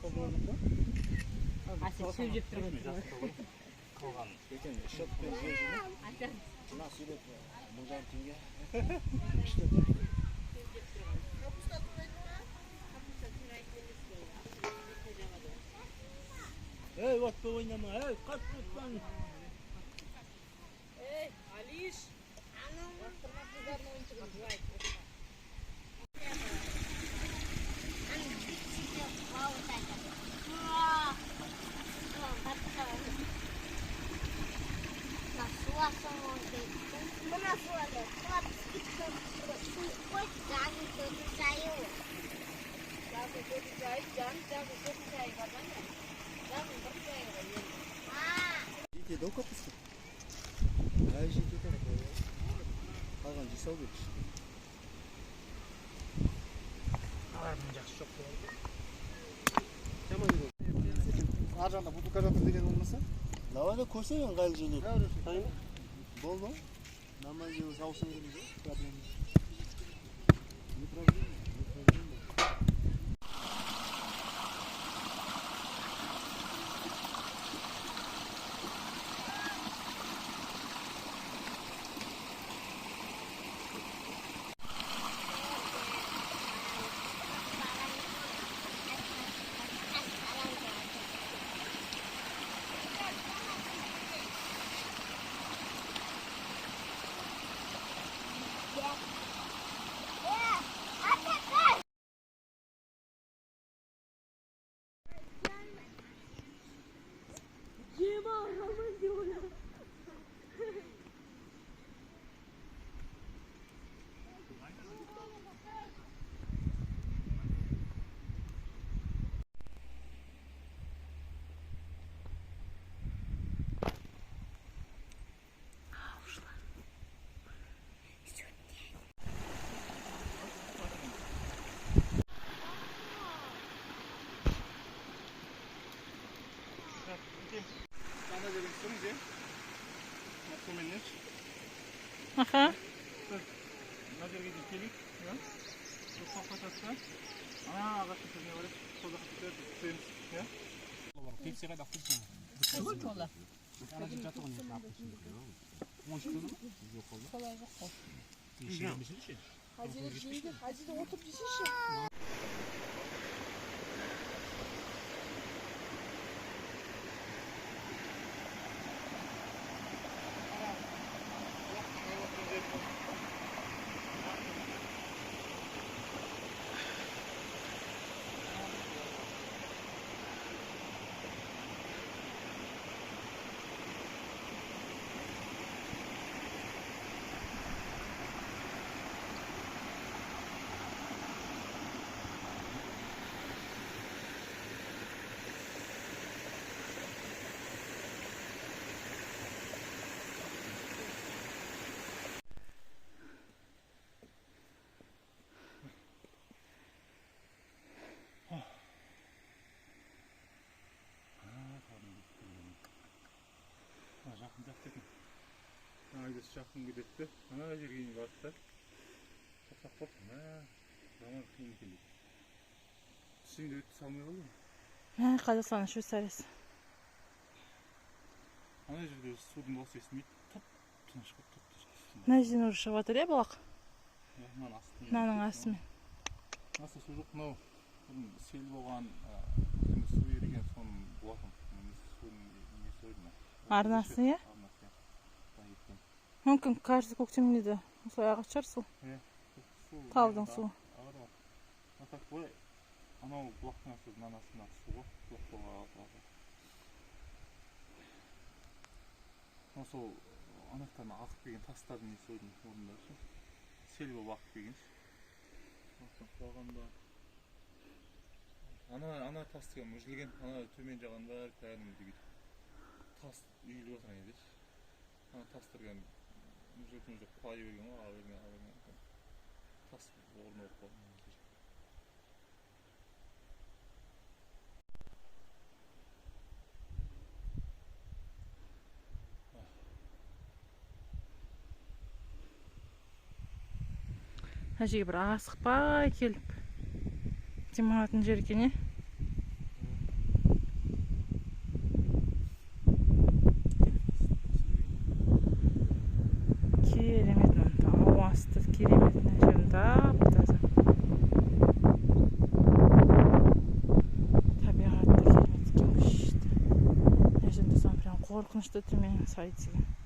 Асыл сөйлеп тұрған. Қалған. Ертең шөппен жегені. Мына сөйлеп 1000 теңге. Ey, отпа ойнама, ey, қат отпаң. Ey, Алиш. Жете дау капуста. Ай, жете дау. Қалған жасау керек. Алардың жақсы жоқ болды. Ар жағында бутылка жатыр деген болмаса? Давай көрсең қайлы жерлер. Болды. Нормально жел саусын келіңіз. Проблема. Не проблема? Не проблема? Aha. Mына жерге дейін келейік, иә? Сол қақпатасқа. Ана ағаштың түріне барып, сол жаққа көтеріп түсеміз, иә? Пепси қайда құлсын? Көп жола. Ана жерде жатыр ғой не? 10 штук ма? Жоқ болды. Солай жоқ қой. Жемесінші? Хазиде отырып жесейші. Жақын жақты екен. Айдыс жақын кететті. Ана жерге дейін барды да. Сақ болып. Заман қиын келеді. Түсіңде өтті салмай қалды ма? Қазақстан Швейцариясы. Ана жерде судың дауысы естілмейді. Тыныш болып тұр. Мына жерден уже шығып жатыр, бұлақ. Мынаның астымен. Аса су жоқ, мынау сел болған, су еріген соның бұлағын. Арнасы, иә? Мүмкін каждый көктемде осылай ағып шығар су. Таудың суы. Так былай анау бұлақтың астынан анасына суға бұлақ болған. Сол анақтан ағып келген тастардың несі ойдың орындары ше. Сел болып ағып келген ше. Ана тастыға мүжілген, ана төмен жағында кәдімгідей тас үйіліп отырған еді. Ана тастырған мүжіліп құлай берген ғой, аға берген. Тас орын болып қалған. Әжеге бір асықпай келіп демалатын жер екен, е? Korkunçtu tümenin sayıcığı.